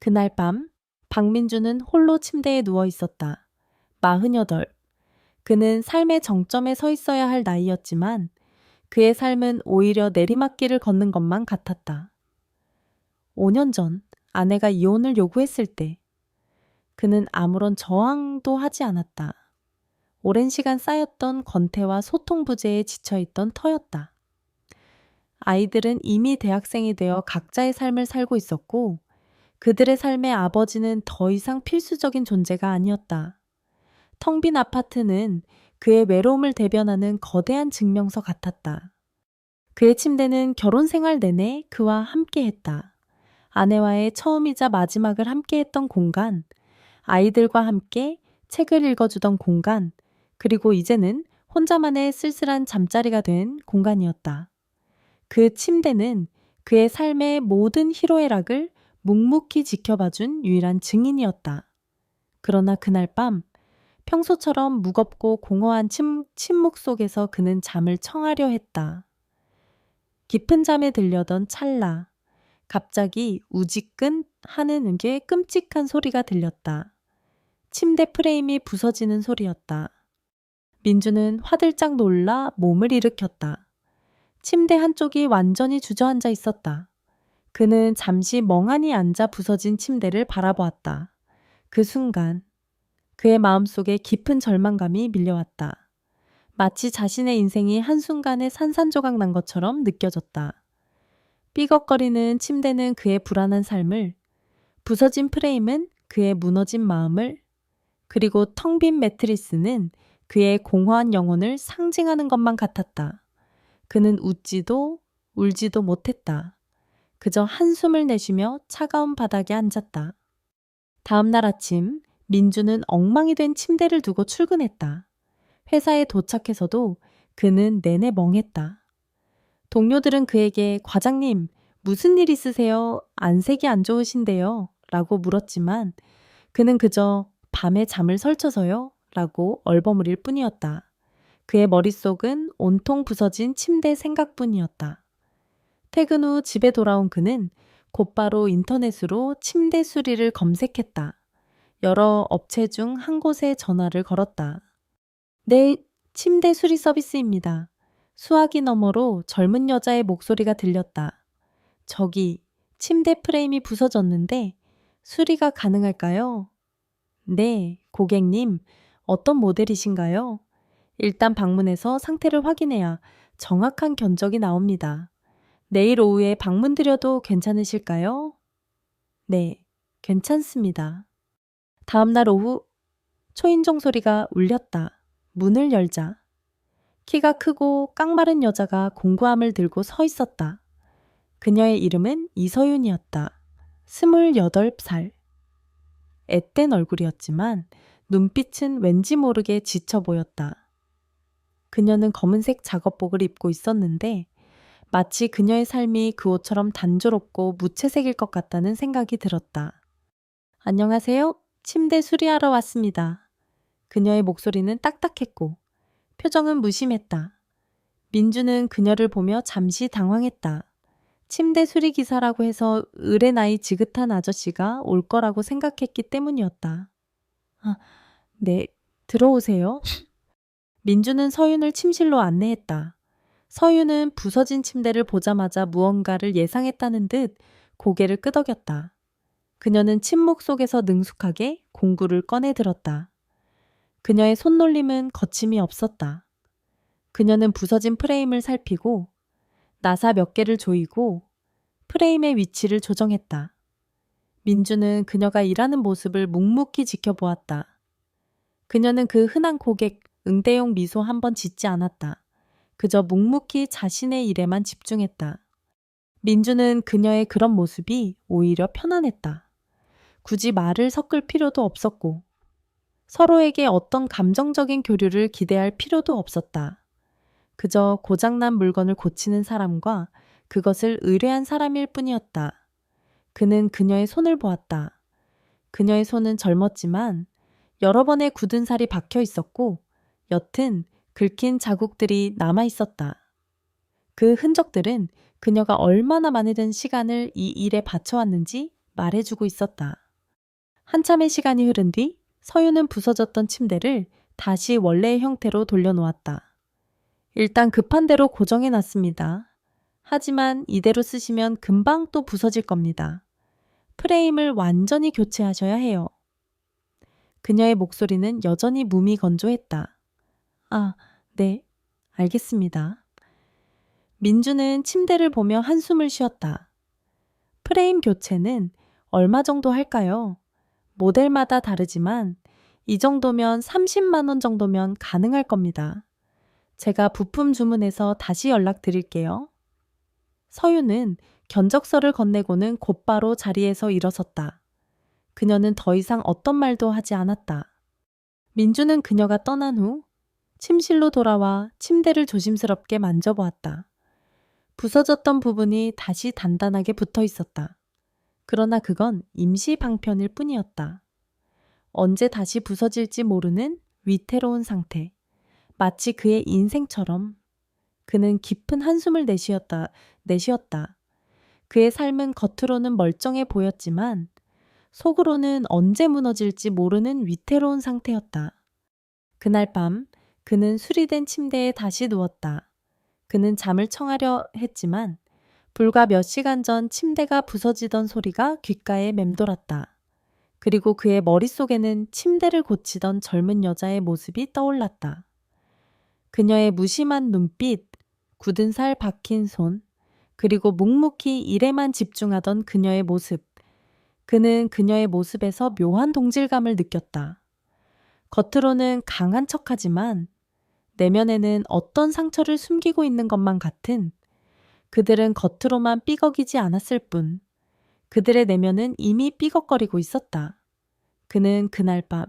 그날 밤 박민주는 홀로 침대에 누워 있었다. 48. 그는 삶의 정점에 서 있어야 할 나이였지만 그의 삶은 오히려 내리막길을 걷는 것만 같았다. 5년 전 아내가 이혼을 요구했을 때 그는 아무런 저항도 하지 않았다. 오랜 시간 쌓였던 권태와 소통 부재에 지쳐있던 터였다. 아이들은 이미 대학생이 되어 각자의 삶을 살고 있었고 그들의 삶의 아버지는 더 이상 필수적인 존재가 아니었다. 텅 빈 아파트는 그의 외로움을 대변하는 거대한 증명서 같았다. 그의 침대는 결혼 생활 내내 그와 함께했다. 아내와의 처음이자 마지막을 함께했던 공간, 아이들과 함께 책을 읽어주던 공간, 그리고 이제는 혼자만의 쓸쓸한 잠자리가 된 공간이었다. 그 침대는 그의 삶의 모든 희로애락을 묵묵히 지켜봐준 유일한 증인이었다. 그러나 그날 밤 평소처럼 무겁고 공허한 침묵 속에서 그는 잠을 청하려 했다. 깊은 잠에 들려던 찰나 갑자기 우지끈 하는 게 끔찍한 소리가 들렸다. 침대 프레임이 부서지는 소리였다. 민주는 화들짝 놀라 몸을 일으켰다. 침대 한쪽이 완전히 주저앉아 있었다. 그는 잠시 멍하니 앉아 부서진 침대를 바라보았다. 그 순간 그의 마음속에 깊은 절망감이 밀려왔다. 마치 자신의 인생이 한순간에 산산조각 난 것처럼 느껴졌다. 삐걱거리는 침대는 그의 불안한 삶을, 부서진 프레임은 그의 무너진 마음을, 그리고 텅 빈 매트리스는 그의 공허한 영혼을 상징하는 것만 같았다. 그는 웃지도 울지도 못했다. 그저 한숨을 내쉬며 차가운 바닥에 앉았다. 다음 날 아침 민주는 엉망이 된 침대를 두고 출근했다. 회사에 도착해서도 그는 내내 멍했다. 동료들은 그에게 과장님, 무슨 일 있으세요? 안색이 안 좋으신데요? 라고 물었지만 그는 그저 밤에 잠을 설쳐서요? 라고 얼버무릴 뿐이었다. 그의 머릿속은 온통 부서진 침대 생각뿐이었다. 퇴근 후 집에 돌아온 그는 곧바로 인터넷으로 침대 수리를 검색했다. 여러 업체 중 한 곳에 전화를 걸었다. 네, 침대 수리 서비스입니다. 수화기 너머로 젊은 여자의 목소리가 들렸다. 저기, 침대 프레임이 부서졌는데 수리가 가능할까요? 네, 고객님, 어떤 모델이신가요? 일단 방문해서 상태를 확인해야 정확한 견적이 나옵니다. 내일 오후에 방문 드려도 괜찮으실까요? 네, 괜찮습니다. 다음날 오후 초인종 소리가 울렸다. 문을 열자 키가 크고 깡마른 여자가 공구함을 들고 서 있었다. 그녀의 이름은 이서윤이었다. 28살. 앳된 얼굴이었지만 눈빛은 왠지 모르게 지쳐 보였다. 그녀는 검은색 작업복을 입고 있었는데 마치 그녀의 삶이 그 옷처럼 단조롭고 무채색일 것 같다는 생각이 들었다. 안녕하세요. 침대 수리하러 왔습니다. 그녀의 목소리는 딱딱했고 표정은 무심했다. 민주는 그녀를 보며 잠시 당황했다. 침대 수리 기사라고 해서 을의 나이 지긋한 아저씨가 올 거라고 생각했기 때문이었다. 아, 네, 들어오세요. 민주는 서윤을 침실로 안내했다. 서윤은 부서진 침대를 보자마자 무언가를 예상했다는 듯 고개를 끄덕였다. 그녀는 침묵 속에서 능숙하게 공구를 꺼내 들었다. 그녀의 손놀림은 거침이 없었다. 그녀는 부서진 프레임을 살피고 나사 몇 개를 조이고 프레임의 위치를 조정했다. 민주는 그녀가 일하는 모습을 묵묵히 지켜보았다. 그녀는 그 흔한 고객, 응대용 미소 한 번 짓지 않았다. 그저 묵묵히 자신의 일에만 집중했다. 민주는 그녀의 그런 모습이 오히려 편안했다. 굳이 말을 섞을 필요도 없었고 서로에게 어떤 감정적인 교류를 기대할 필요도 없었다. 그저 고장난 물건을 고치는 사람과 그것을 의뢰한 사람일 뿐이었다. 그는 그녀의 손을 보았다. 그녀의 손은 젊었지만 여러 번의 굳은 살이 박혀 있었고 옅은 긁힌 자국들이 남아 있었다. 그 흔적들은 그녀가 얼마나 많은 시간을 이 일에 바쳐왔는지 말해주고 있었다. 한참의 시간이 흐른 뒤 서유는 부서졌던 침대를 다시 원래의 형태로 돌려놓았다. 일단 급한 대로 고정해 놨습니다. 하지만 이대로 쓰시면 금방 또 부서질 겁니다. 프레임을 완전히 교체하셔야 해요. 그녀의 목소리는 여전히 무미건조했다. 아, 네, 알겠습니다. 민주는 침대를 보며 한숨을 쉬었다. 프레임 교체는 얼마 정도 할까요? 모델마다 다르지만 이 정도면 30만 원 정도면 가능할 겁니다. 제가 부품 주문해서 다시 연락드릴게요. 서유는 견적서를 건네고는 곧바로 자리에서 일어섰다. 그녀는 더 이상 어떤 말도 하지 않았다. 민주는 그녀가 떠난 후 침실로 돌아와 침대를 조심스럽게 만져보았다. 부서졌던 부분이 다시 단단하게 붙어 있었다. 그러나 그건 임시 방편일 뿐이었다. 언제 다시 부서질지 모르는 위태로운 상태. 마치 그의 인생처럼. 그는 깊은 한숨을 내쉬었다. 그의 삶은 겉으로는 멀쩡해 보였지만 속으로는 언제 무너질지 모르는 위태로운 상태였다. 그날 밤 그는 수리된 침대에 다시 누웠다. 그는 잠을 청하려 했지만 불과 몇 시간 전 침대가 부서지던 소리가 귓가에 맴돌았다. 그리고 그의 머릿속에는 침대를 고치던 젊은 여자의 모습이 떠올랐다. 그녀의 무심한 눈빛, 굳은 살 박힌 손, 그리고 묵묵히 일에만 집중하던 그녀의 모습. 그는 그녀의 모습에서 묘한 동질감을 느꼈다. 겉으로는 강한 척하지만 내면에는 어떤 상처를 숨기고 있는 것만 같은, 그들은 겉으로만 삐걱이지 않았을 뿐 그들의 내면은 이미 삐걱거리고 있었다. 그는 그날 밤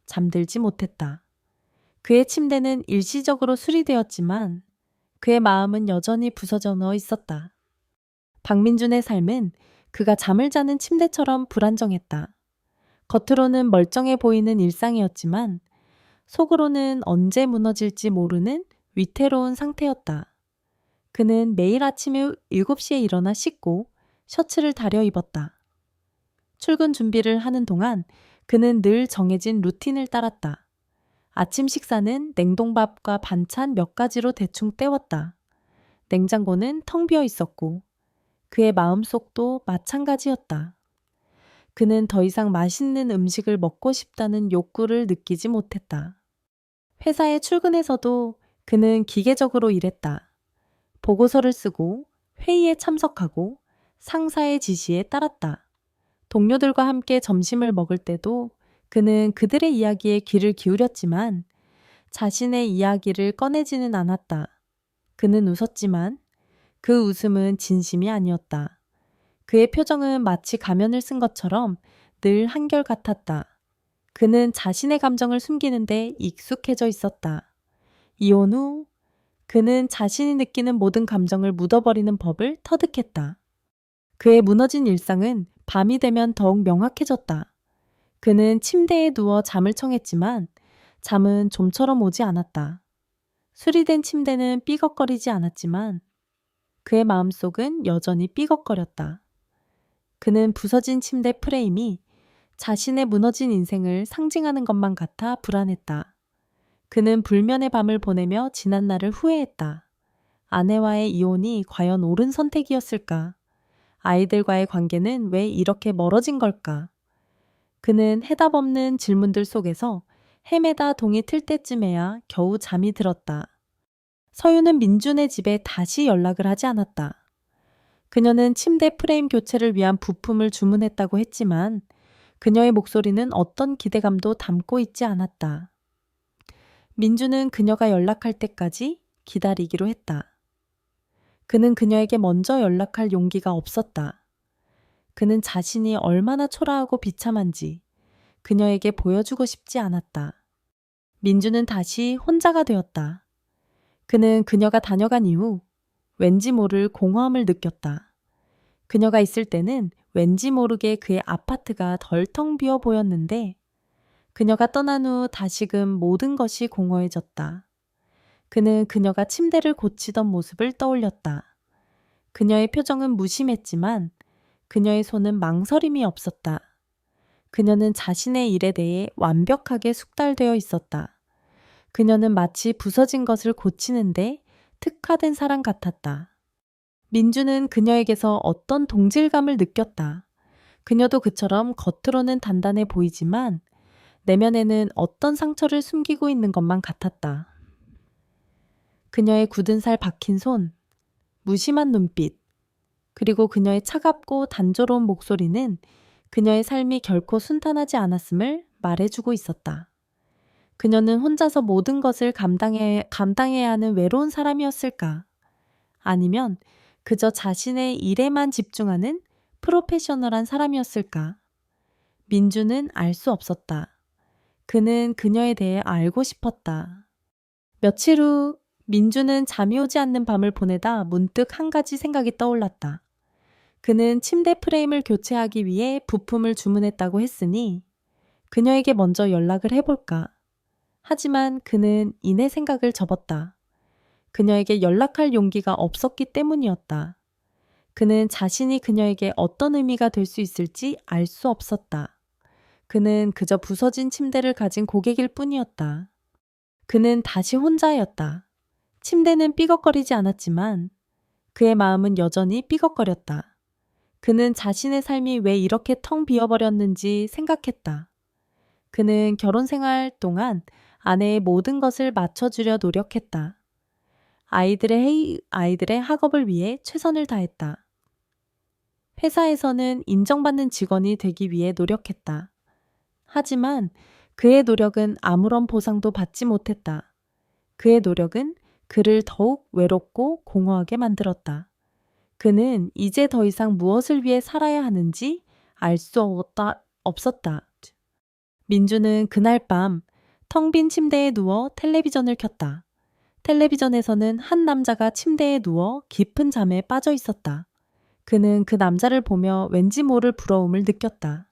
잠들지 못했다. 그의 침대는 일시적으로 수리되었지만 그의 마음은 여전히 부서져 넣어 있었다. 박민준의 삶은 그가 잠을 자는 침대처럼 불안정했다. 겉으로는 멀쩡해 보이는 일상이었지만 속으로는 언제 무너질지 모르는 위태로운 상태였다. 그는 매일 아침에 7시에 일어나 씻고 셔츠를 다려 입었다. 출근 준비를 하는 동안 그는 늘 정해진 루틴을 따랐다. 아침 식사는 냉동밥과 반찬 몇 가지로 대충 때웠다. 냉장고는 텅 비어 있었고 그의 마음속도 마찬가지였다. 그는 더 이상 맛있는 음식을 먹고 싶다는 욕구를 느끼지 못했다. 회사에 출근해서도 그는 기계적으로 일했다. 보고서를 쓰고 회의에 참석하고 상사의 지시에 따랐다. 동료들과 함께 점심을 먹을 때도 그는 그들의 이야기에 귀를 기울였지만 자신의 이야기를 꺼내지는 않았다. 그는 웃었지만 그 웃음은 진심이 아니었다. 그의 표정은 마치 가면을 쓴 것처럼 늘 한결같았다. 그는 자신의 감정을 숨기는데 익숙해져 있었다. 이혼 후 그는 자신이 느끼는 모든 감정을 묻어버리는 법을 터득했다. 그의 무너진 일상은 밤이 되면 더욱 명확해졌다. 그는 침대에 누워 잠을 청했지만 잠은 좀처럼 오지 않았다. 수리된 침대는 삐걱거리지 않았지만 그의 마음속은 여전히 삐걱거렸다. 그는 부서진 침대 프레임이 자신의 무너진 인생을 상징하는 것만 같아 불안했다. 그는 불면의 밤을 보내며 지난 날을 후회했다. 아내와의 이혼이 과연 옳은 선택이었을까? 아이들과의 관계는 왜 이렇게 멀어진 걸까? 그는 해답 없는 질문들 속에서 헤매다 동이 틀 때쯤에야 겨우 잠이 들었다. 서유는 민준의 집에 다시 연락을 하지 않았다. 그녀는 침대 프레임 교체를 위한 부품을 주문했다고 했지만 그녀의 목소리는 어떤 기대감도 담고 있지 않았다. 민주는 그녀가 연락할 때까지 기다리기로 했다. 그는 그녀에게 먼저 연락할 용기가 없었다. 그는 자신이 얼마나 초라하고 비참한지 그녀에게 보여주고 싶지 않았다. 민주는 다시 혼자가 되었다. 그는 그녀가 다녀간 이후 왠지 모를 공허함을 느꼈다. 그녀가 있을 때는 왠지 모르게 그의 아파트가 덜 텅 비어 보였는데 그녀가 떠난 후 다시금 모든 것이 공허해졌다. 그는 그녀가 침대를 고치던 모습을 떠올렸다. 그녀의 표정은 무심했지만 그녀의 손은 망설임이 없었다. 그녀는 자신의 일에 대해 완벽하게 숙달되어 있었다. 그녀는 마치 부서진 것을 고치는데 특화된 사람 같았다. 민주는 그녀에게서 어떤 동질감을 느꼈다. 그녀도 그처럼 겉으로는 단단해 보이지만 내면에는 어떤 상처를 숨기고 있는 것만 같았다. 그녀의 굳은 살 박힌 손, 무심한 눈빛, 그리고 그녀의 차갑고 단조로운 목소리는 그녀의 삶이 결코 순탄하지 않았음을 말해주고 있었다. 그녀는 혼자서 모든 것을 감당해야 하는 외로운 사람이었을까? 아니면 그저 자신의 일에만 집중하는 프로페셔널한 사람이었을까? 민주는 알 수 없었다. 그는 그녀에 대해 알고 싶었다. 며칠 후 민주는 잠이 오지 않는 밤을 보내다 문득 한 가지 생각이 떠올랐다. 그는 침대 프레임을 교체하기 위해 부품을 주문했다고 했으니 그녀에게 먼저 연락을 해볼까. 하지만 그는 이내 생각을 접었다. 그녀에게 연락할 용기가 없었기 때문이었다. 그는 자신이 그녀에게 어떤 의미가 될 수 있을지 알 수 없었다. 그는 그저 부서진 침대를 가진 고객일 뿐이었다. 그는 다시 혼자였다. 침대는 삐걱거리지 않았지만 그의 마음은 여전히 삐걱거렸다. 그는 자신의 삶이 왜 이렇게 텅 비어버렸는지 생각했다. 그는 결혼 생활 동안 아내의 모든 것을 맞춰주려 노력했다. 아이들의 학업을 위해 최선을 다했다. 회사에서는 인정받는 직원이 되기 위해 노력했다. 하지만 그의 노력은 아무런 보상도 받지 못했다. 그의 노력은 그를 더욱 외롭고 공허하게 만들었다. 그는 이제 더 이상 무엇을 위해 살아야 하는지 알 수 없었다. 민주는 그날 밤 텅 빈 침대에 누워 텔레비전을 켰다. 텔레비전에서는 한 남자가 침대에 누워 깊은 잠에 빠져 있었다. 그는 그 남자를 보며 왠지 모를 부러움을 느꼈다.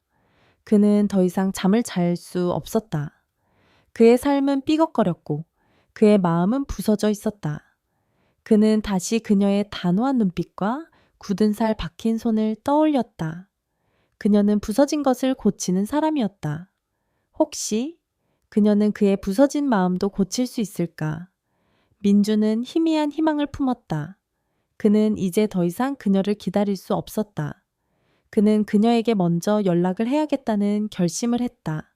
그는 더 이상 잠을 잘 수 없었다. 그의 삶은 삐걱거렸고 그의 마음은 부서져 있었다. 그는 다시 그녀의 단호한 눈빛과 굳은 살 박힌 손을 떠올렸다. 그녀는 부서진 것을 고치는 사람이었다. 혹시 그녀는 그의 부서진 마음도 고칠 수 있을까? 민주는 희미한 희망을 품었다. 그는 이제 더 이상 그녀를 기다릴 수 없었다. 그는 그녀에게 먼저 연락을 해야겠다는 결심을 했다.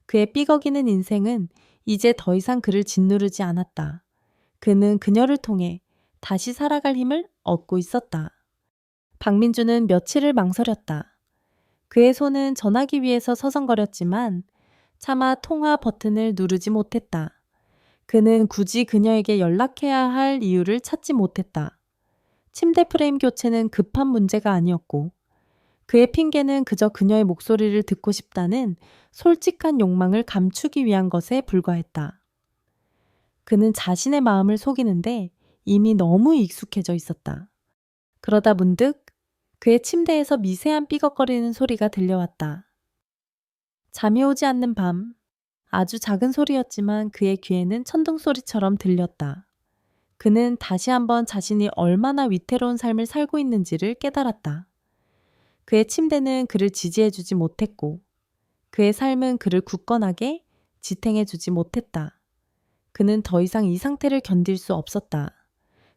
그의 삐걱이는 인생은 이제 더 이상 그를 짓누르지 않았다. 그는 그녀를 통해 다시 살아갈 힘을 얻고 있었다. 박민주는 며칠을 망설였다. 그의 손은 전화기 위에서 서성거렸지만 차마 통화 버튼을 누르지 못했다. 그는 굳이 그녀에게 연락해야 할 이유를 찾지 못했다. 침대 프레임 교체는 급한 문제가 아니었고 그의 핑계는 그저 그녀의 목소리를 듣고 싶다는 솔직한 욕망을 감추기 위한 것에 불과했다. 그는 자신의 마음을 속이는데 이미 너무 익숙해져 있었다. 그러다 문득 그의 침대에서 미세한 삐걱거리는 소리가 들려왔다. 잠이 오지 않는 밤, 아주 작은 소리였지만 그의 귀에는 천둥 소리처럼 들렸다. 그는 다시 한번 자신이 얼마나 위태로운 삶을 살고 있는지를 깨달았다. 그의 침대는 그를 지지해주지 못했고 그의 삶은 그를 굳건하게 지탱해주지 못했다. 그는 더 이상 이 상태를 견딜 수 없었다.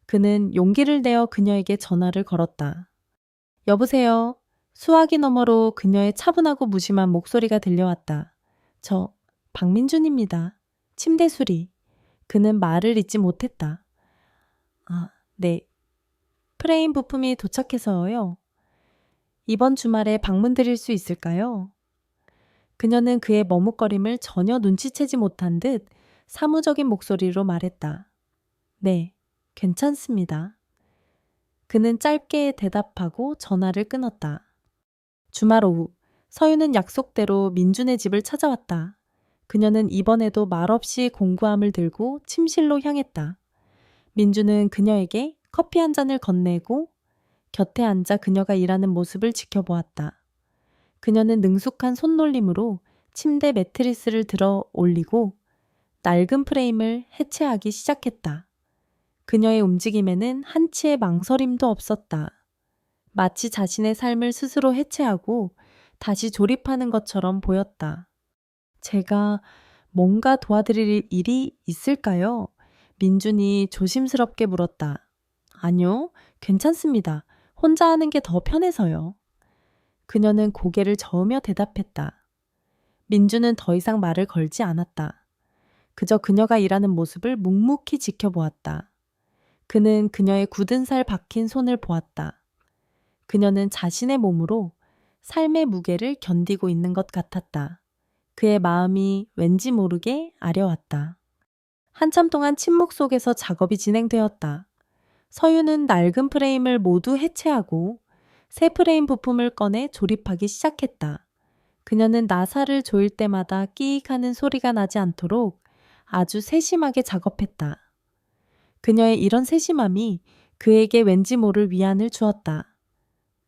그는 용기를 내어 그녀에게 전화를 걸었다. 여보세요. 수화기 너머로 그녀의 차분하고 무심한 목소리가 들려왔다. 저 박민준입니다. 침대 수리. 그는 말을 잇지 못했다. 아, 네. 프레임 부품이 도착해서요. 이번 주말에 방문 드릴 수 있을까요? 그녀는 그의 머뭇거림을 전혀 눈치채지 못한 듯 사무적인 목소리로 말했다. 네, 괜찮습니다. 그는 짧게 대답하고 전화를 끊었다. 주말 오후, 서유는 약속대로 민준의 집을 찾아왔다. 그녀는 이번에도 말없이 공구함을 들고 침실로 향했다. 민주는 그녀에게 커피 한 잔을 건네고 곁에 앉아 그녀가 일하는 모습을 지켜보았다. 그녀는 능숙한 손놀림으로 침대 매트리스를 들어 올리고 낡은 프레임을 해체하기 시작했다. 그녀의 움직임에는 한치의 망설임도 없었다. 마치 자신의 삶을 스스로 해체하고 다시 조립하는 것처럼 보였다. 제가 뭔가 도와드릴 일이 있을까요? 민준이 조심스럽게 물었다. 아니요, 괜찮습니다. 혼자 하는 게 더 편해서요. 그녀는 고개를 저으며 대답했다. 민준은 더 이상 말을 걸지 않았다. 그저 그녀가 일하는 모습을 묵묵히 지켜보았다. 그는 그녀의 굳은 살 박힌 손을 보았다. 그녀는 자신의 몸으로 삶의 무게를 견디고 있는 것 같았다. 그의 마음이 왠지 모르게 아려왔다. 한참 동안 침묵 속에서 작업이 진행되었다. 서유는 낡은 프레임을 모두 해체하고 새 프레임 부품을 꺼내 조립하기 시작했다. 그녀는 나사를 조일 때마다 끼익 하는 소리가 나지 않도록 아주 세심하게 작업했다. 그녀의 이런 세심함이 그에게 왠지 모를 위안을 주었다.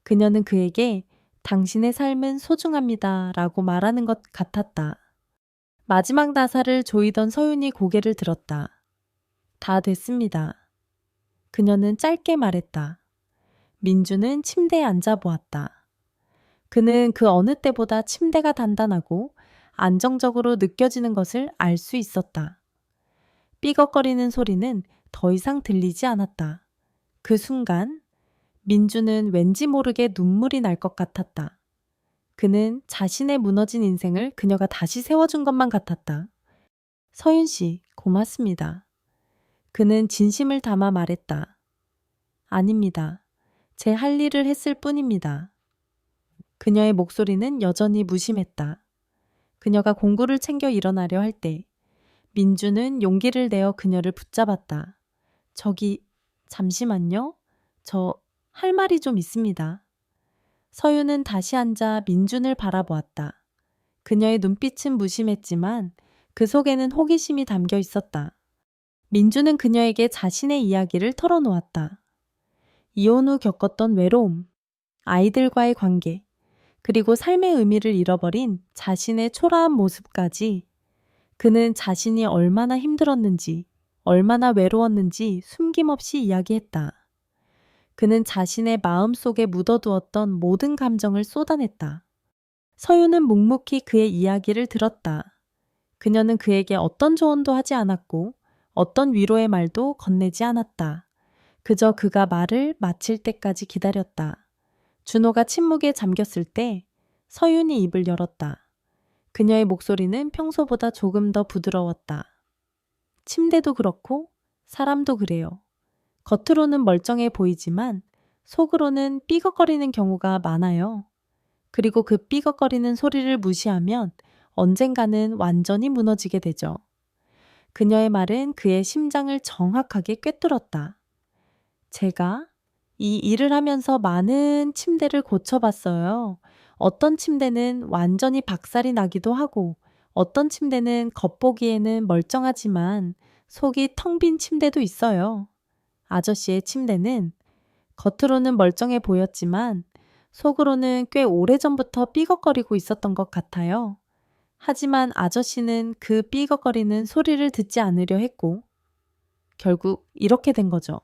그녀는 그에게 당신의 삶은 소중합니다 라고 말하는 것 같았다. 마지막 나사를 조이던 서윤이 고개를 들었다. 다 됐습니다. 그녀는 짧게 말했다. 민주는 침대에 앉아 보았다. 그는 그 어느 때보다 침대가 단단하고 안정적으로 느껴지는 것을 알 수 있었다. 삐걱거리는 소리는 더 이상 들리지 않았다. 그 순간 민주는 왠지 모르게 눈물이 날 것 같았다. 그는 자신의 무너진 인생을 그녀가 다시 세워준 것만 같았다. 서윤 씨, 고맙습니다. 그는 진심을 담아 말했다. 아닙니다. 제 할 일을 했을 뿐입니다. 그녀의 목소리는 여전히 무심했다. 그녀가 공구를 챙겨 일어나려 할 때 민주는 용기를 내어 그녀를 붙잡았다. 저기, 잠시만요. 저 할 말이 좀 있습니다. 서유는 다시 앉아 민준을 바라보았다. 그녀의 눈빛은 무심했지만 그 속에는 호기심이 담겨 있었다. 민준은 그녀에게 자신의 이야기를 털어놓았다. 이혼 후 겪었던 외로움, 아이들과의 관계, 그리고 삶의 의미를 잃어버린 자신의 초라한 모습까지 그는 자신이 얼마나 힘들었는지, 얼마나 외로웠는지 숨김없이 이야기했다. 그는 자신의 마음 속에 묻어두었던 모든 감정을 쏟아냈다. 서유는 묵묵히 그의 이야기를 들었다. 그녀는 그에게 어떤 조언도 하지 않았고 어떤 위로의 말도 건네지 않았다. 그저 그가 말을 마칠 때까지 기다렸다. 준호가 침묵에 잠겼을 때 서윤이 입을 열었다. 그녀의 목소리는 평소보다 조금 더 부드러웠다. 침대도 그렇고 사람도 그래요. 겉으로는 멀쩡해 보이지만 속으로는 삐걱거리는 경우가 많아요. 그리고 그 삐걱거리는 소리를 무시하면 언젠가는 완전히 무너지게 되죠. 그녀의 말은 그의 심장을 정확하게 꿰뚫었다. 제가 이 일을 하면서 많은 침대를 고쳐봤어요. 어떤 침대는 완전히 박살이 나기도 하고 어떤 침대는 겉보기에는 멀쩡하지만 속이 텅 빈 침대도 있어요. 아저씨의 침대는 겉으로는 멀쩡해 보였지만 속으로는 꽤 오래전부터 삐걱거리고 있었던 것 같아요. 하지만 아저씨는 그 삐걱거리는 소리를 듣지 않으려 했고 결국 이렇게 된 거죠.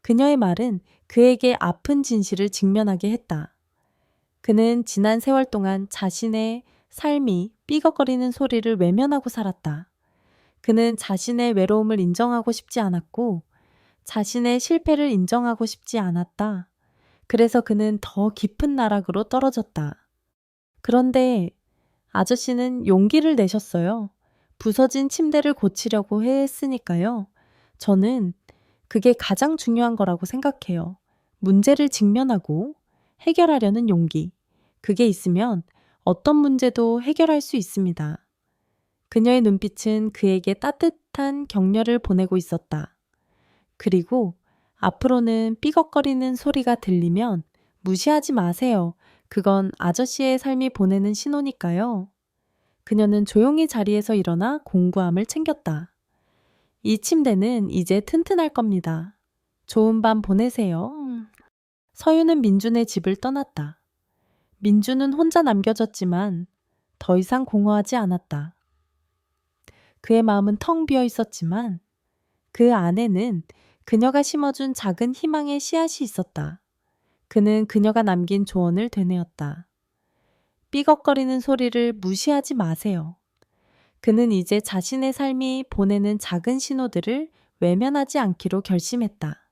그녀의 말은 그에게 아픈 진실을 직면하게 했다. 그는 지난 세월 동안 자신의 삶이 삐걱거리는 소리를 외면하고 살았다. 그는 자신의 외로움을 인정하고 싶지 않았고 자신의 실패를 인정하고 싶지 않았다. 그래서 그는 더 깊은 나락으로 떨어졌다. 그런데 아저씨는 용기를 내셨어요. 부서진 침대를 고치려고 했으니까요. 저는 그게 가장 중요한 거라고 생각해요. 문제를 직면하고 해결하려는 용기. 그게 있으면 어떤 문제도 해결할 수 있습니다. 그녀의 눈빛은 그에게 따뜻한 격려를 보내고 있었다. 그리고 앞으로는 삐걱거리는 소리가 들리면 무시하지 마세요. 그건 아저씨의 삶이 보내는 신호니까요. 그녀는 조용히 자리에서 일어나 공구함을 챙겼다. 이 침대는 이제 튼튼할 겁니다. 좋은 밤 보내세요. 서유는 민준의 집을 떠났다. 민준은 혼자 남겨졌지만 더 이상 공허하지 않았다. 그의 마음은 텅 비어 있었지만 그 안에는 그녀가 심어준 작은 희망의 씨앗이 있었다. 그는 그녀가 남긴 조언을 되뇌었다. 삐걱거리는 소리를 무시하지 마세요. 그는 이제 자신의 삶이 보내는 작은 신호들을 외면하지 않기로 결심했다.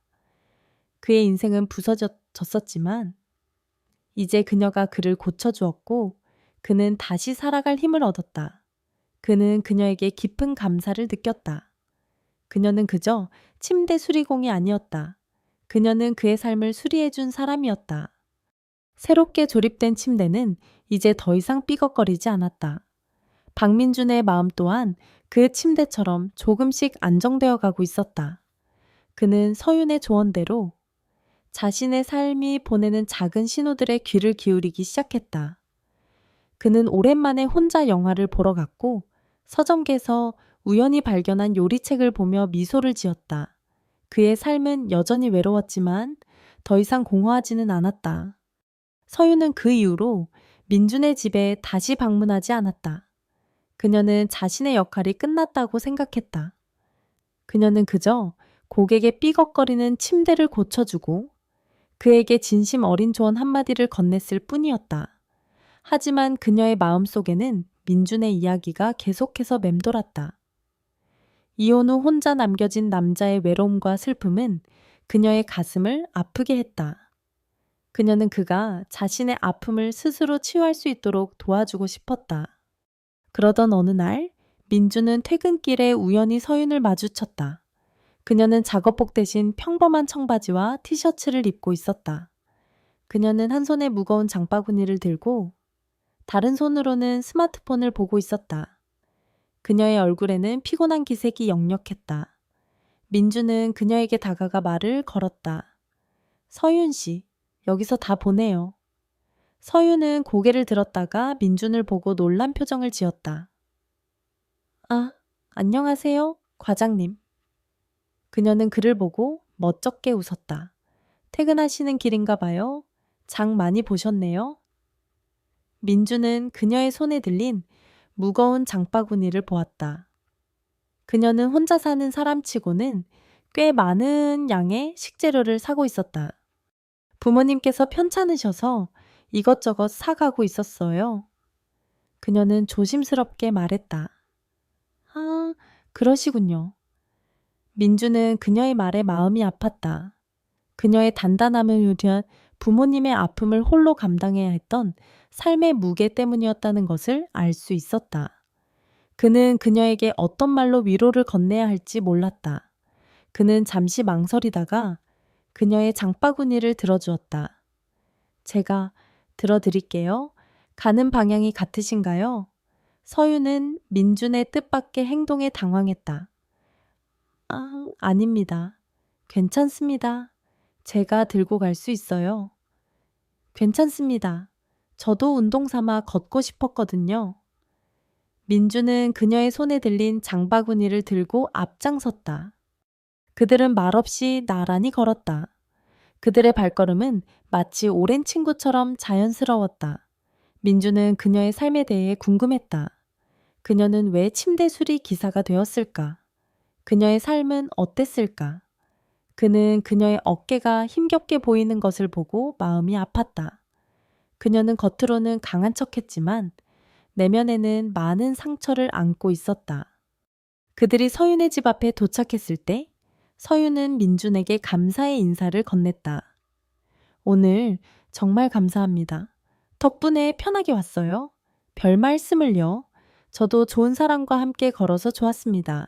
그의 인생은 부서졌었지만 이제 그녀가 그를 고쳐주었고 그는 다시 살아갈 힘을 얻었다. 그는 그녀에게 깊은 감사를 느꼈다. 그녀는 그저 침대 수리공이 아니었다. 그녀는 그의 삶을 수리해준 사람이었다. 새롭게 조립된 침대는 이제 더 이상 삐걱거리지 않았다. 박민준의 마음 또한 그 침대처럼 조금씩 안정되어 가고 있었다. 그는 서윤의 조언대로 자신의 삶이 보내는 작은 신호들에 귀를 기울이기 시작했다. 그는 오랜만에 혼자 영화를 보러 갔고 서점계에서 우연히 발견한 요리책을 보며 미소를 지었다. 그의 삶은 여전히 외로웠지만 더 이상 공허하지는 않았다. 서윤은 그 이후로 민준의 집에 다시 방문하지 않았다. 그녀는 자신의 역할이 끝났다고 생각했다. 그녀는 그저 고객의 삐걱거리는 침대를 고쳐주고 그에게 진심 어린 조언 한마디를 건넸을 뿐이었다. 하지만 그녀의 마음속에는 민준의 이야기가 계속해서 맴돌았다. 이혼 후 혼자 남겨진 남자의 외로움과 슬픔은 그녀의 가슴을 아프게 했다. 그녀는 그가 자신의 아픔을 스스로 치유할 수 있도록 도와주고 싶었다. 그러던 어느 날 민주는 퇴근길에 우연히 서윤을 마주쳤다. 그녀는 작업복 대신 평범한 청바지와 티셔츠를 입고 있었다. 그녀는 한 손에 무거운 장바구니를 들고 다른 손으로는 스마트폰을 보고 있었다. 그녀의 얼굴에는 피곤한 기색이 역력했다. 민주는 그녀에게 다가가 말을 걸었다. 서윤 씨, 여기서 다 보내요. 서윤은 고개를 들었다가 민준을 보고 놀란 표정을 지었다. 아, 안녕하세요, 과장님. 그녀는 그를 보고 멋쩍게 웃었다. 퇴근하시는 길인가 봐요. 장 많이 보셨네요. 민주는 그녀의 손에 들린 무거운 장바구니를 보았다. 그녀는 혼자 사는 사람치고는 꽤 많은 양의 식재료를 사고 있었다. 부모님께서 편찮으셔서 이것저것 사가고 있었어요. 그녀는 조심스럽게 말했다. 아, 그러시군요. 민주는 그녀의 말에 마음이 아팠다. 그녀의 단단함을 위한 부모님의 아픔을 홀로 감당해야 했던 삶의 무게 때문이었다는 것을 알 수 있었다. 그는 그녀에게 어떤 말로 위로를 건네야 할지 몰랐다. 그는 잠시 망설이다가 그녀의 장바구니를 들어주었다. 제가 들어드릴게요. 가는 방향이 같으신가요? 서윤은 민준의 뜻밖의 행동에 당황했다. 아, 아닙니다. 괜찮습니다. 제가 들고 갈 수 있어요. 괜찮습니다. 저도 운동 삼아 걷고 싶었거든요. 민주는 그녀의 손에 들린 장바구니를 들고 앞장섰다. 그들은 말없이 나란히 걸었다. 그들의 발걸음은 마치 오랜 친구처럼 자연스러웠다. 민주는 그녀의 삶에 대해 궁금했다. 그녀는 왜 침대 수리 기사가 되었을까? 그녀의 삶은 어땠을까? 그는 그녀의 어깨가 힘겹게 보이는 것을 보고 마음이 아팠다. 그녀는 겉으로는 강한 척했지만 내면에는 많은 상처를 안고 있었다. 그들이 서윤의 집 앞에 도착했을 때 서윤은 민준에게 감사의 인사를 건넸다. 오늘 정말 감사합니다. 덕분에 편하게 왔어요. 별 말씀을요. 저도 좋은 사람과 함께 걸어서 좋았습니다.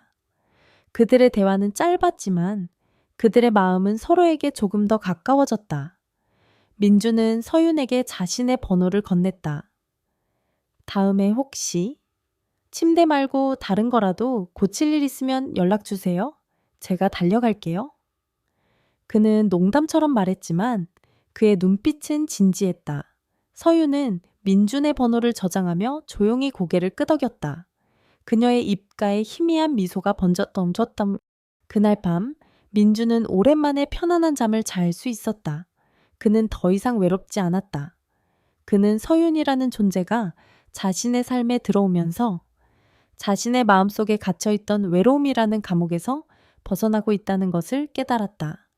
그들의 대화는 짧았지만 그들의 마음은 서로에게 조금 더 가까워졌다. 민주는 서윤에게 자신의 번호를 건넸다. 다음에 혹시 침대 말고 다른 거라도 고칠 일 있으면 연락 주세요. 제가 달려갈게요. 그는 농담처럼 말했지만 그의 눈빛은 진지했다. 서윤은 민준의 번호를 저장하며 조용히 고개를 끄덕였다. 그녀의 입가에 희미한 미소가 번졌던 그날 밤 민준은 오랜만에 편안한 잠을 잘 수 있었다. 그는 더 이상 외롭지 않았다. 그는 서윤이라는 존재가 자신의 삶에 들어오면서 자신의 마음속에 갇혀있던 외로움이라는 감옥에서 벗어나고 있다는 것을 깨달았다.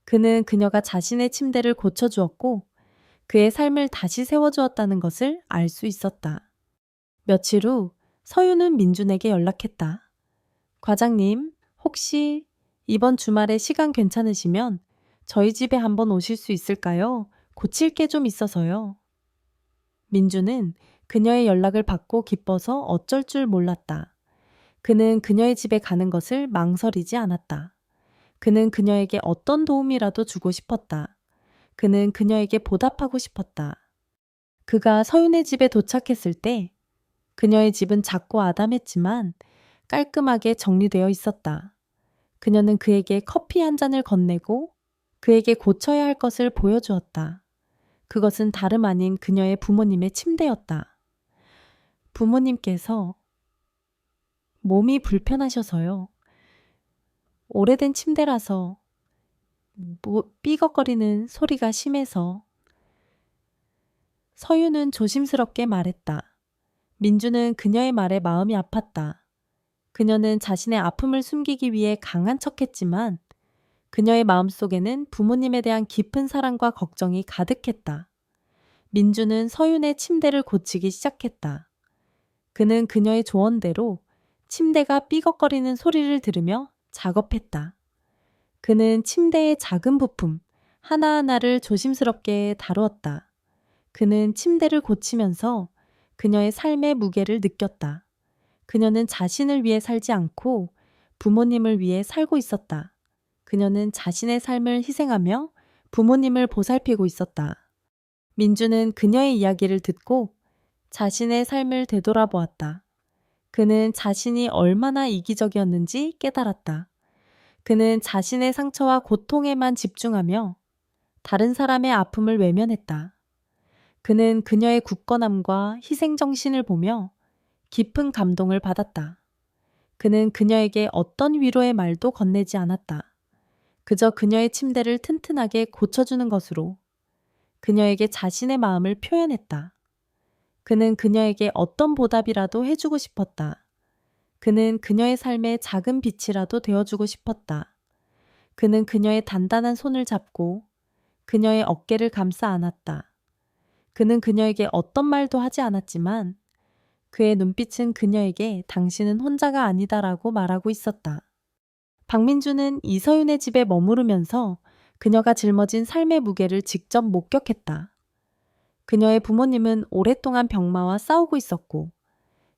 그는 그녀가 자신의 침대를 고쳐주었고 그의 삶을 다시 세워주었다는 것을 알 수 있었다. 며칠 후 서윤은 민준에게 연락했다. 과장님, 혹시 이번 주말에 시간 괜찮으시면 저희 집에 한번 오실 수 있을까요? 고칠 게 좀 있어서요. 민준은 그녀의 연락을 받고 기뻐서 어쩔 줄 몰랐다. 그는 그녀의 집에 가는 것을 망설이지 않았다. 그는 그녀에게 어떤 도움이라도 주고 싶었다. 그는 그녀에게 보답하고 싶었다. 그가 서윤의 집에 도착했을 때 그녀의 집은 작고 아담했지만 깔끔하게 정리되어 있었다. 그녀는 그에게 커피 한 잔을 건네고 그에게 고쳐야 할 것을 보여주었다. 그것은 다름 아닌 그녀의 부모님의 침대였다. 부모님께서 몸이 불편하셔서요. 오래된 침대라서 삐걱거리는 소리가 심해서 서유는 조심스럽게 말했다. 민주는 그녀의 말에 마음이 아팠다. 그녀는 자신의 아픔을 숨기기 위해 강한 척했지만 그녀의 마음속에는 부모님에 대한 깊은 사랑과 걱정이 가득했다. 민주는 서윤의 침대를 고치기 시작했다. 그는 그녀의 조언대로 침대가 삐걱거리는 소리를 들으며 작업했다. 그는 침대의 작은 부품 하나하나를 조심스럽게 다루었다. 그는 침대를 고치면서 그녀의 삶의 무게를 느꼈다. 그녀는 자신을 위해 살지 않고 부모님을 위해 살고 있었다. 그녀는 자신의 삶을 희생하며 부모님을 보살피고 있었다. 민주는 그녀의 이야기를 듣고 자신의 삶을 되돌아보았다. 그는 자신이 얼마나 이기적이었는지 깨달았다. 그는 자신의 상처와 고통에만 집중하며 다른 사람의 아픔을 외면했다. 그는 그녀의 굳건함과 희생정신을 보며 깊은 감동을 받았다. 그는 그녀에게 어떤 위로의 말도 건네지 않았다. 그저 그녀의 침대를 튼튼하게 고쳐주는 것으로 그녀에게 자신의 마음을 표현했다. 그는 그녀에게 어떤 보답이라도 해주고 싶었다. 그는 그녀의 삶에 작은 빛이라도 되어주고 싶었다. 그는 그녀의 단단한 손을 잡고 그녀의 어깨를 감싸 안았다. 그는 그녀에게 어떤 말도 하지 않았지만 그의 눈빛은 그녀에게 당신은 혼자가 아니다라고 말하고 있었다. 박민주는 이서윤의 집에 머무르면서 그녀가 짊어진 삶의 무게를 직접 목격했다. 그녀의 부모님은 오랫동안 병마와 싸우고 있었고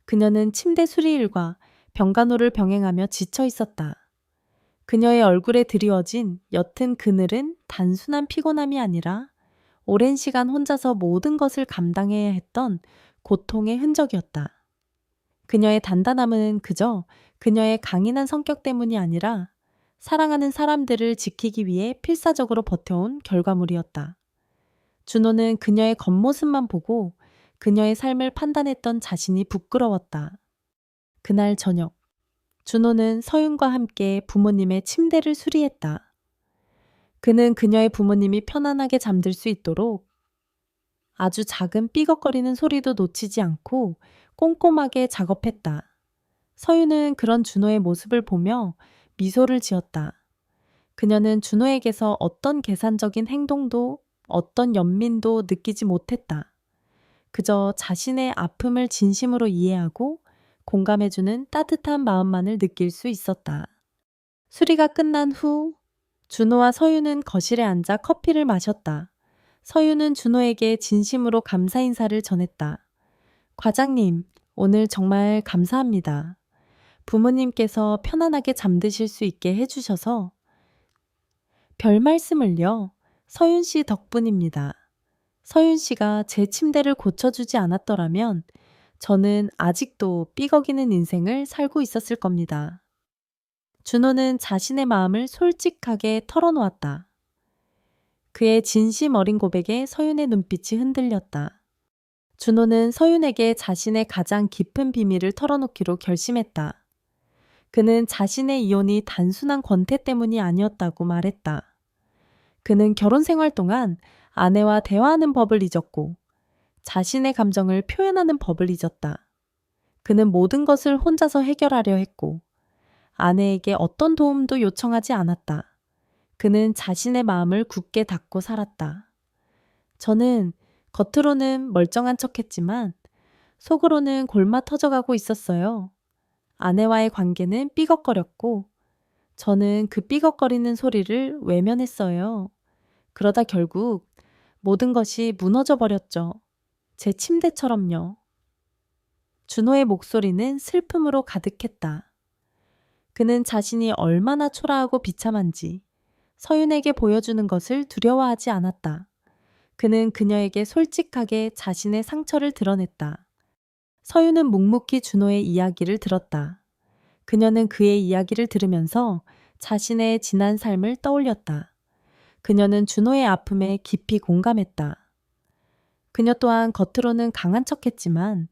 그녀는 침대 수리일과 병간호를 병행하며 지쳐 있었다. 그녀의 얼굴에 드리워진 옅은 그늘은 단순한 피곤함이 아니라 오랜 시간 혼자서 모든 것을 감당해야 했던 고통의 흔적이었다. 그녀의 단단함은 그저 그녀의 강인한 성격 때문이 아니라 사랑하는 사람들을 지키기 위해 필사적으로 버텨온 결과물이었다. 준호는 그녀의 겉모습만 보고 그녀의 삶을 판단했던 자신이 부끄러웠다. 그날 저녁, 준호는 서윤과 함께 부모님의 침대를 수리했다. 그는 그녀의 부모님이 편안하게 잠들 수 있도록 아주 작은 삐걱거리는 소리도 놓치지 않고 꼼꼼하게 작업했다. 서윤은 그런 준호의 모습을 보며 미소를 지었다. 그녀는 준호에게서 어떤 계산적인 행동도 어떤 연민도 느끼지 못했다. 그저 자신의 아픔을 진심으로 이해하고 공감해주는 따뜻한 마음만을 느낄 수 있었다. 수리가 끝난 후 준호와 서윤은 거실에 앉아 커피를 마셨다. 서윤은 준호에게 진심으로 감사 인사를 전했다. 과장님, 오늘 정말 감사합니다. 부모님께서 편안하게 잠드실 수 있게 해주셔서 별 말씀을요. 서윤 씨 덕분입니다. 서윤 씨가 제 침대를 고쳐주지 않았더라면 저는 아직도 삐걱이는 인생을 살고 있었을 겁니다. 준호는 자신의 마음을 솔직하게 털어놓았다. 그의 진심 어린 고백에 서윤의 눈빛이 흔들렸다. 준호는 서윤에게 자신의 가장 깊은 비밀을 털어놓기로 결심했다. 그는 자신의 이혼이 단순한 권태 때문이 아니었다고 말했다. 그는 결혼 생활 동안 아내와 대화하는 법을 잊었고 자신의 감정을 표현하는 법을 잊었다. 그는 모든 것을 혼자서 해결하려 했고 아내에게 어떤 도움도 요청하지 않았다. 그는 자신의 마음을 굳게 닫고 살았다. 저는 겉으로는 멀쩡한 척했지만 속으로는 골마 터져가고 있었어요. 아내와의 관계는 삐걱거렸고 저는 그 삐걱거리는 소리를 외면했어요. 그러다 결국 모든 것이 무너져 버렸죠. 제 침대처럼요. 준호의 목소리는 슬픔으로 가득했다. 그는 자신이 얼마나 초라하고 비참한지 서윤에게 보여주는 것을 두려워하지 않았다. 그는 그녀에게 솔직하게 자신의 상처를 드러냈다. 서윤은 묵묵히 준호의 이야기를 들었다. 그녀는 그의 이야기를 들으면서 자신의 지난 삶을 떠올렸다. 그녀는 준호의 아픔에 깊이 공감했다. 그녀 또한 겉으로는 강한 척했지만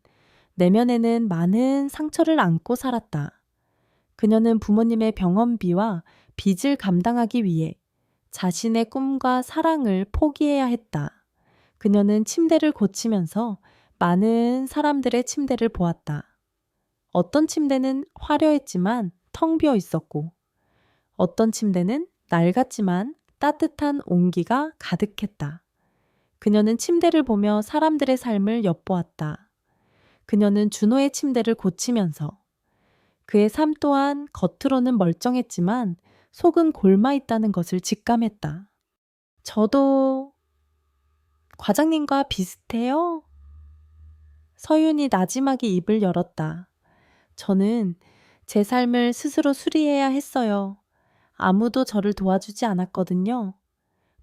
내면에는 많은 상처를 안고 살았다. 그녀는 부모님의 병원비와 빚을 감당하기 위해 자신의 꿈과 사랑을 포기해야 했다. 그녀는 침대를 고치면서 많은 사람들의 침대를 보았다. 어떤 침대는 화려했지만 텅 비어 있었고 어떤 침대는 낡았지만 따뜻한 온기가 가득했다. 그녀는 침대를 보며 사람들의 삶을 엿보았다. 그녀는 준호의 침대를 고치면서 그의 삶 또한 겉으로는 멀쩡했지만 속은 골마 있다는 것을 직감했다. 저도 과장님과 비슷해요? 서윤이 나지막이 입을 열었다. 저는 제 삶을 스스로 수리해야 했어요. 아무도 저를 도와주지 않았거든요.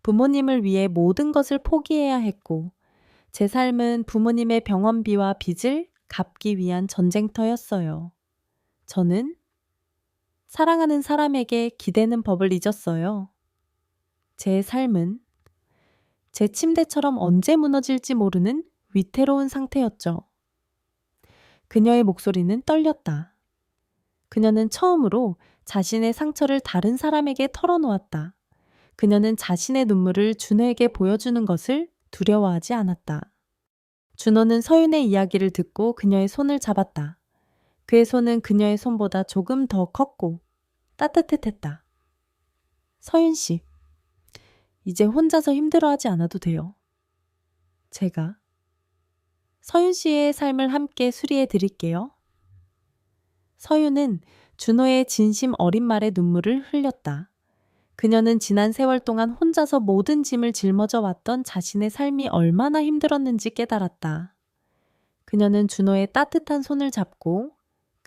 부모님을 위해 모든 것을 포기해야 했고, 제 삶은 부모님의 병원비와 빚을 갚기 위한 전쟁터였어요. 저는 사랑하는 사람에게 기대는 법을 잊었어요. 제 삶은 제 침대처럼 언제 무너질지 모르는 위태로운 상태였죠. 그녀의 목소리는 떨렸다. 그녀는 처음으로 자신의 상처를 다른 사람에게 털어놓았다. 그녀는 자신의 눈물을 준호에게 보여주는 것을 두려워하지 않았다. 준호는 서윤의 이야기를 듣고 그녀의 손을 잡았다. 그의 손은 그녀의 손보다 조금 더 컸고 따뜻했다. 서윤 씨, 이제 혼자서 힘들어하지 않아도 돼요. 제가 서윤 씨의 삶을 함께 수리해 드릴게요. 서윤은 준호의 진심 어린 말에 눈물을 흘렸다. 그녀는 지난 세월 동안 혼자서 모든 짐을 짊어져 왔던 자신의 삶이 얼마나 힘들었는지 깨달았다. 그녀는 준호의 따뜻한 손을 잡고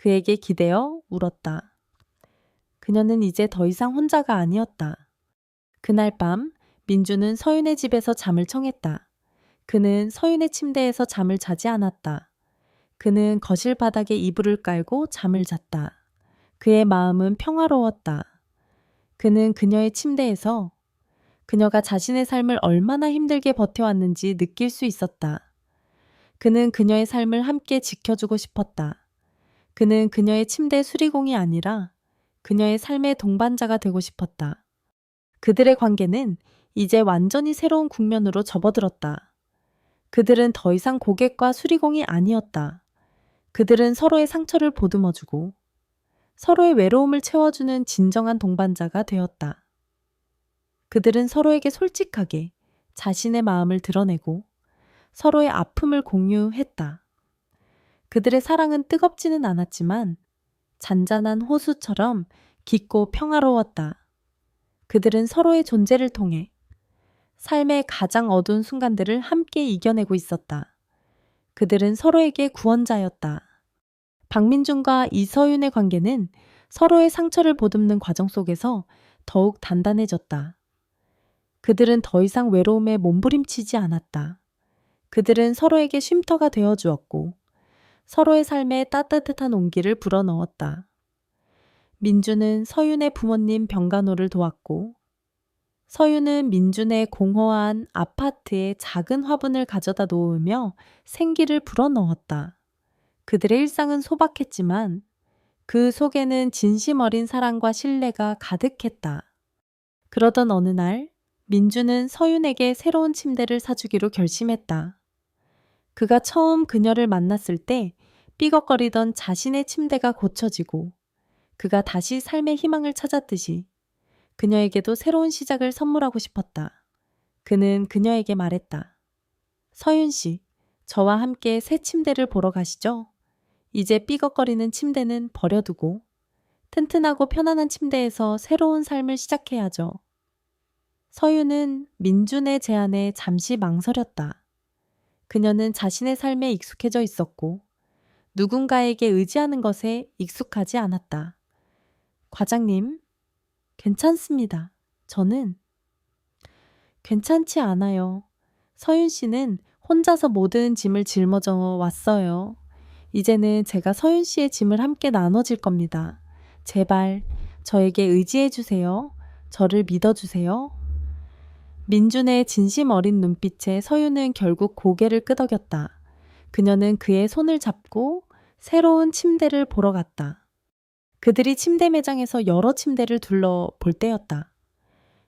그에게 기대어 울었다. 그녀는 이제 더 이상 혼자가 아니었다. 그날 밤 민주는 서윤의 집에서 잠을 청했다. 그는 서윤의 침대에서 잠을 자지 않았다. 그는 거실 바닥에 이불을 깔고 잠을 잤다. 그의 마음은 평화로웠다. 그는 그녀의 침대에서 그녀가 자신의 삶을 얼마나 힘들게 버텨왔는지 느낄 수 있었다. 그는 그녀의 삶을 함께 지켜주고 싶었다. 그는 그녀의 침대 수리공이 아니라 그녀의 삶의 동반자가 되고 싶었다. 그들의 관계는 이제 완전히 새로운 국면으로 접어들었다. 그들은 더 이상 고객과 수리공이 아니었다. 그들은 서로의 상처를 보듬어주고 서로의 외로움을 채워주는 진정한 동반자가 되었다. 그들은 서로에게 솔직하게 자신의 마음을 드러내고 서로의 아픔을 공유했다. 그들의 사랑은 뜨겁지는 않았지만 잔잔한 호수처럼 깊고 평화로웠다. 그들은 서로의 존재를 통해 삶의 가장 어두운 순간들을 함께 이겨내고 있었다. 그들은 서로에게 구원자였다. 박민준과 이서윤의 관계는 서로의 상처를 보듬는 과정 속에서 더욱 단단해졌다. 그들은 더 이상 외로움에 몸부림치지 않았다. 그들은 서로에게 쉼터가 되어 주었고 서로의 삶에 따뜻한 온기를 불어넣었다. 민주는 서윤의 부모님 병간호를 도왔고 서윤은 민준의 공허한 아파트에 작은 화분을 가져다 놓으며 생기를 불어넣었다. 그들의 일상은 소박했지만 그 속에는 진심 어린 사랑과 신뢰가 가득했다. 그러던 어느 날 민주는 서윤에게 새로운 침대를 사주기로 결심했다. 그가 처음 그녀를 만났을 때 삐걱거리던 자신의 침대가 고쳐지고 그가 다시 삶의 희망을 찾았듯이 그녀에게도 새로운 시작을 선물하고 싶었다. 그는 그녀에게 말했다. 서윤 씨, 저와 함께 새 침대를 보러 가시죠. 이제 삐걱거리는 침대는 버려두고 튼튼하고 편안한 침대에서 새로운 삶을 시작해야죠. 서윤은 민준의 제안에 잠시 망설였다. 그녀는 자신의 삶에 익숙해져 있었고 누군가에게 의지하는 것에 익숙하지 않았다. 과장님, 괜찮습니다. 저는 괜찮지 않아요. 서윤 씨는 혼자서 모든 짐을 짊어져 왔어요. 이제는 제가 서윤 씨의 짐을 함께 나눠질 겁니다. 제발 저에게 의지해 주세요. 저를 믿어주세요. 민준의 진심 어린 눈빛에 서윤은 결국 고개를 끄덕였다. 그녀는 그의 손을 잡고 새로운 침대를 보러 갔다. 그들이 침대 매장에서 여러 침대를 둘러볼 때였다.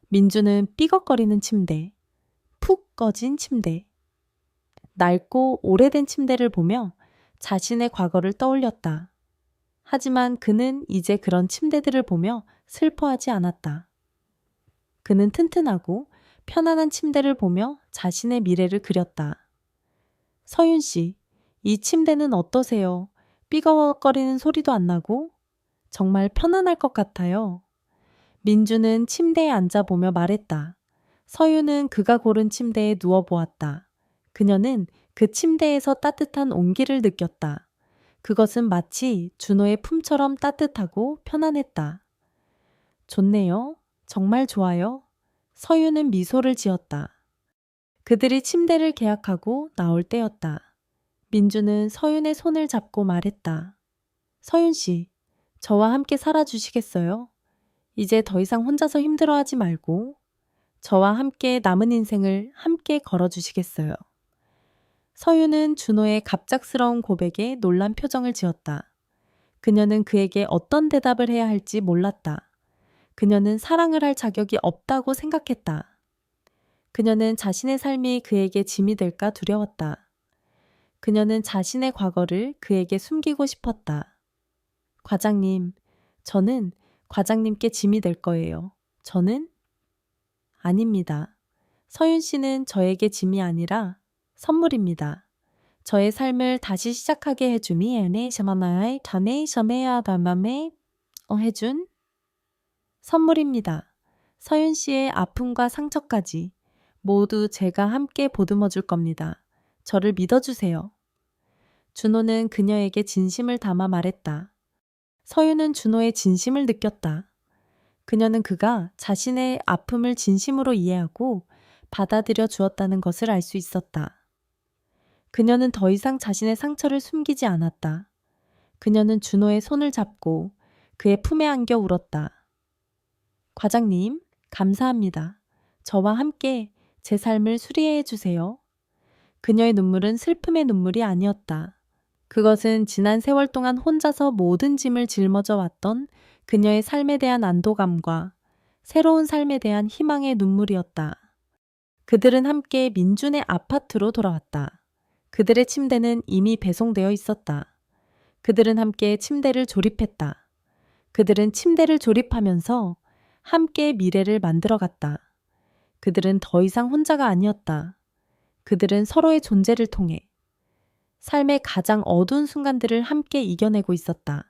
민준은 삐걱거리는 침대, 푹 꺼진 침대, 낡고 오래된 침대를 보며 자신의 과거를 떠올렸다. 하지만 그는 이제 그런 침대들을 보며 슬퍼하지 않았다. 그는 튼튼하고 편안한 침대를 보며 자신의 미래를 그렸다. 서윤 씨, 이 침대는 어떠세요? 삐걱거리는 소리도 안 나고 정말 편안할 것 같아요. 민주는 침대에 앉아보며 말했다. 서윤은 그가 고른 침대에 누워보았다. 그녀는 그 침대에서 따뜻한 온기를 느꼈다. 그것은 마치 준호의 품처럼 따뜻하고 편안했다. 좋네요. 정말 좋아요. 서윤은 미소를 지었다. 그들이 침대를 계약하고 나올 때였다. 민주는 서윤의 손을 잡고 말했다. 서윤 씨, 저와 함께 살아주시겠어요? 이제 더 이상 혼자서 힘들어하지 말고 저와 함께 남은 인생을 함께 걸어주시겠어요? 서윤은 준호의 갑작스러운 고백에 놀란 표정을 지었다. 그녀는 그에게 어떤 대답을 해야 할지 몰랐다. 그녀는 사랑을 할 자격이 없다고 생각했다. 그녀는 자신의 삶이 그에게 짐이 될까 두려웠다. 그녀는 자신의 과거를 그에게 숨기고 싶었다. 과장님, 저는 과장님께 짐이 될 거예요. 저는? 아닙니다. 서윤 씨는 저에게 짐이 아니라 선물입니다. 저의 삶을 다시 시작하게 해줌이 에네 샤마나이 다네 샤메야 다맘에 해준 선물입니다. 서윤 씨의 아픔과 상처까지 모두 제가 함께 보듬어 줄 겁니다. 저를 믿어주세요. 준호는 그녀에게 진심을 담아 말했다. 서윤은 준호의 진심을 느꼈다. 그녀는 그가 자신의 아픔을 진심으로 이해하고 받아들여 주었다는 것을 알 수 있었다. 그녀는 더 이상 자신의 상처를 숨기지 않았다. 그녀는 준호의 손을 잡고 그의 품에 안겨 울었다. 과장님, 감사합니다. 저와 함께 제 삶을 수리해 주세요. 그녀의 눈물은 슬픔의 눈물이 아니었다. 그것은 지난 세월 동안 혼자서 모든 짐을 짊어져 왔던 그녀의 삶에 대한 안도감과 새로운 삶에 대한 희망의 눈물이었다. 그들은 함께 민준의 아파트로 돌아왔다. 그들의 침대는 이미 배송되어 있었다. 그들은 함께 침대를 조립했다. 그들은 침대를 조립하면서 함께 미래를 만들어갔다. 그들은 더 이상 혼자가 아니었다. 그들은 서로의 존재를 통해 삶의 가장 어두운 순간들을 함께 이겨내고 있었다.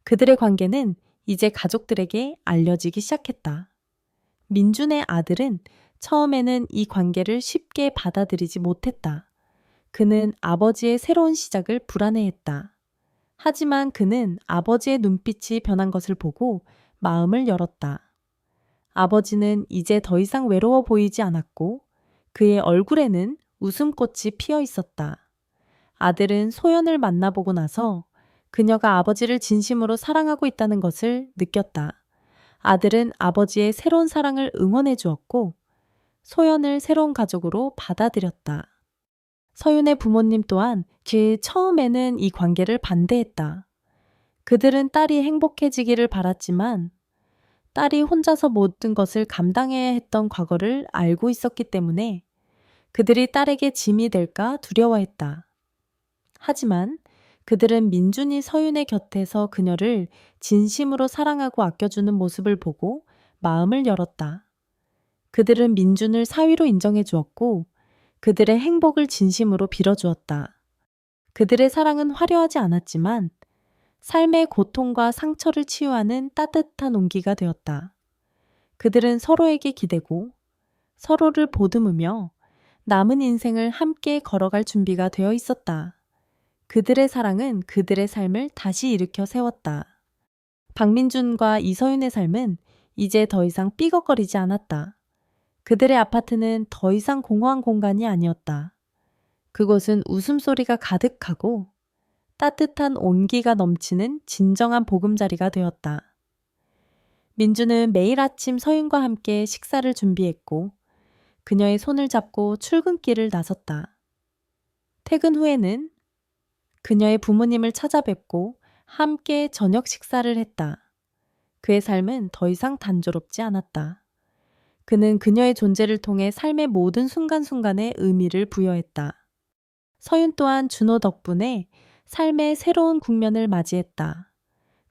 그들의 관계는 이제 가족들에게 알려지기 시작했다. 민준의 아들은 처음에는 이 관계를 쉽게 받아들이지 못했다. 그는 아버지의 새로운 시작을 불안해했다. 하지만 그는 아버지의 눈빛이 변한 것을 보고 마음을 열었다. 아버지는 이제 더 이상 외로워 보이지 않았고 그의 얼굴에는 웃음꽃이 피어 있었다. 아들은 소연을 만나보고 나서 그녀가 아버지를 진심으로 사랑하고 있다는 것을 느꼈다. 아들은 아버지의 새로운 사랑을 응원해 주었고 소연을 새로운 가족으로 받아들였다. 서윤의 부모님 또한 그 처음에는 이 관계를 반대했다. 그들은 딸이 행복해지기를 바랐지만 딸이 혼자서 모든 것을 감당해야 했던 과거를 알고 있었기 때문에 그들이 딸에게 짐이 될까 두려워했다. 하지만 그들은 민준이 서윤의 곁에서 그녀를 진심으로 사랑하고 아껴주는 모습을 보고 마음을 열었다. 그들은 민준을 사위로 인정해 주었고 그들의 행복을 진심으로 빌어주었다. 그들의 사랑은 화려하지 않았지만 삶의 고통과 상처를 치유하는 따뜻한 온기가 되었다. 그들은 서로에게 기대고 서로를 보듬으며 남은 인생을 함께 걸어갈 준비가 되어 있었다. 그들의 사랑은 그들의 삶을 다시 일으켜 세웠다. 박민준과 이서윤의 삶은 이제 더 이상 삐걱거리지 않았다. 그들의 아파트는 더 이상 공허한 공간이 아니었다. 그곳은 웃음소리가 가득하고 따뜻한 온기가 넘치는 진정한 보금자리가 되었다. 민주는 매일 아침 서윤과 함께 식사를 준비했고 그녀의 손을 잡고 출근길을 나섰다. 퇴근 후에는 그녀의 부모님을 찾아뵙고 함께 저녁 식사를 했다. 그의 삶은 더 이상 단조롭지 않았다. 그는 그녀의 존재를 통해 삶의 모든 순간순간에 의미를 부여했다. 서윤 또한 준호 덕분에 삶의 새로운 국면을 맞이했다.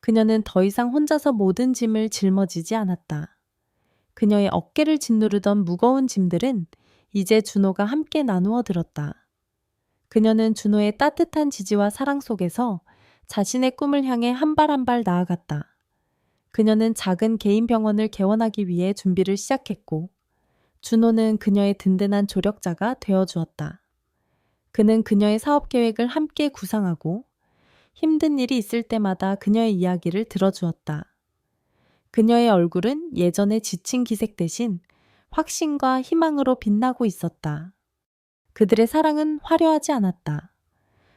그녀는 더 이상 혼자서 모든 짐을 짊어지지 않았다. 그녀의 어깨를 짓누르던 무거운 짐들은 이제 준호가 함께 나누어 들었다. 그녀는 준호의 따뜻한 지지와 사랑 속에서 자신의 꿈을 향해 한 발 한 발 나아갔다. 그녀는 작은 개인 병원을 개원하기 위해 준비를 시작했고 준호는 그녀의 든든한 조력자가 되어주었다. 그는 그녀의 사업 계획을 함께 구상하고 힘든 일이 있을 때마다 그녀의 이야기를 들어주었다. 그녀의 얼굴은 예전의 지친 기색 대신 확신과 희망으로 빛나고 있었다. 그들의 사랑은 화려하지 않았다.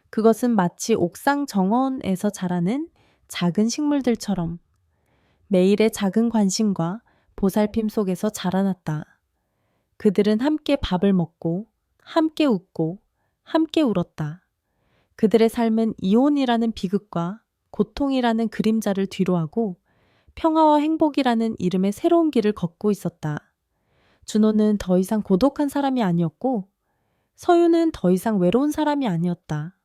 그것은 마치 옥상 정원에서 자라는 작은 식물들처럼 매일의 작은 관심과 보살핌 속에서 자라났다. 그들은 함께 밥을 먹고 함께 웃고 함께 울었다. 그들의 삶은 이혼이라는 비극과 고통이라는 그림자를 뒤로하고 평화와 행복이라는 이름의 새로운 길을 걷고 있었다. 준호는 더 이상 고독한 사람이 아니었고 서윤은 더 이상 외로운 사람이 아니었다.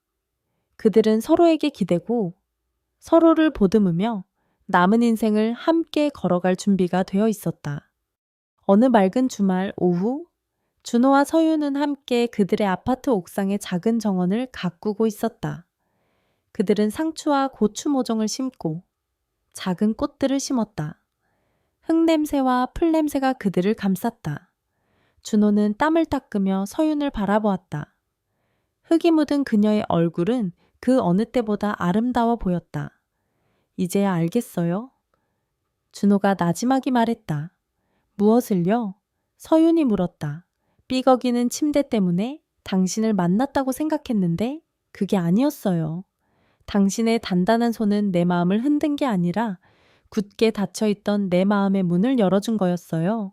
그들은 서로에게 기대고 서로를 보듬으며 남은 인생을 함께 걸어갈 준비가 되어 있었다. 어느 맑은 주말 오후 준호와 서윤은 함께 그들의 아파트 옥상의 작은 정원을 가꾸고 있었다. 그들은 상추와 고추 모종을 심고 작은 꽃들을 심었다. 흙냄새와 풀냄새가 그들을 감쌌다. 준호는 땀을 닦으며 서윤을 바라보았다. 흙이 묻은 그녀의 얼굴은 그 어느 때보다 아름다워 보였다. 이제야 알겠어요? 준호가 나지막이 말했다. 무엇을요? 서윤이 물었다. 삐걱이는 침대 때문에 당신을 만났다고 생각했는데 그게 아니었어요. 당신의 단단한 손은 내 마음을 흔든 게 아니라 굳게 닫혀있던 내 마음의 문을 열어준 거였어요.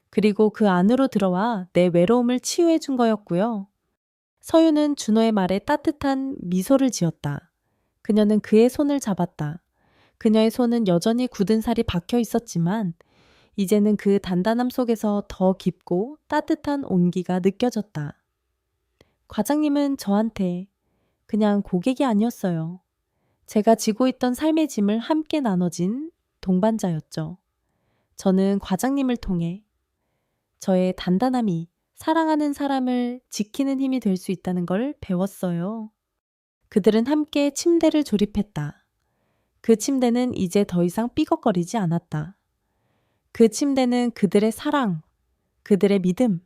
그리고 그 안으로 들어와 내 외로움을 치유해 준 거였고요. 서윤은 준호의 말에 따뜻한 미소를 지었다. 그녀는 그의 손을 잡았다. 그녀의 손은 여전히 굳은 살이 박혀 있었지만 이제는 그 단단함 속에서 더 깊고 따뜻한 온기가 느껴졌다. 과장님은 저한테 그냥 고객이 아니었어요. 제가 지고 있던 삶의 짐을 함께 나눠진 동반자였죠. 저는 과장님을 통해 저의 단단함이 사랑하는 사람을 지키는 힘이 될 수 있다는 걸 배웠어요. 그들은 함께 침대를 조립했다. 그 침대는 이제 더 이상 삐걱거리지 않았다. 그 침대는 그들의 사랑, 그들의 믿음,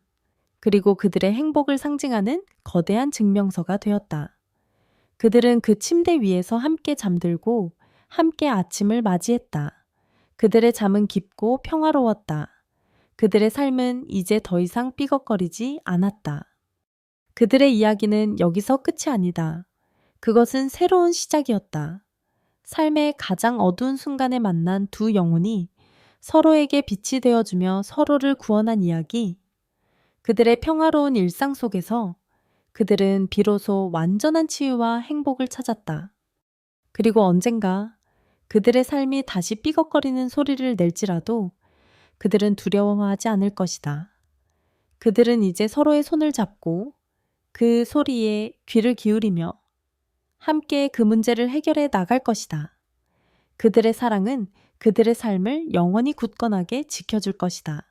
그리고 그들의 행복을 상징하는 거대한 증명서가 되었다. 그들은 그 침대 위에서 함께 잠들고 함께 아침을 맞이했다. 그들의 잠은 깊고 평화로웠다. 그들의 삶은 이제 더 이상 삐걱거리지 않았다. 그들의 이야기는 여기서 끝이 아니다. 그것은 새로운 시작이었다. 삶의 가장 어두운 순간에 만난 두 영혼이 서로에게 빛이 되어주며 서로를 구원한 이야기. 그들의 평화로운 일상 속에서 그들은 비로소 완전한 치유와 행복을 찾았다. 그리고 언젠가 그들의 삶이 다시 삐걱거리는 소리를 낼지라도 그들은 두려워하지 않을 것이다. 그들은 이제 서로의 손을 잡고 그 소리에 귀를 기울이며 함께 그 문제를 해결해 나갈 것이다. 그들의 사랑은 그들의 삶을 영원히 굳건하게 지켜줄 것이다.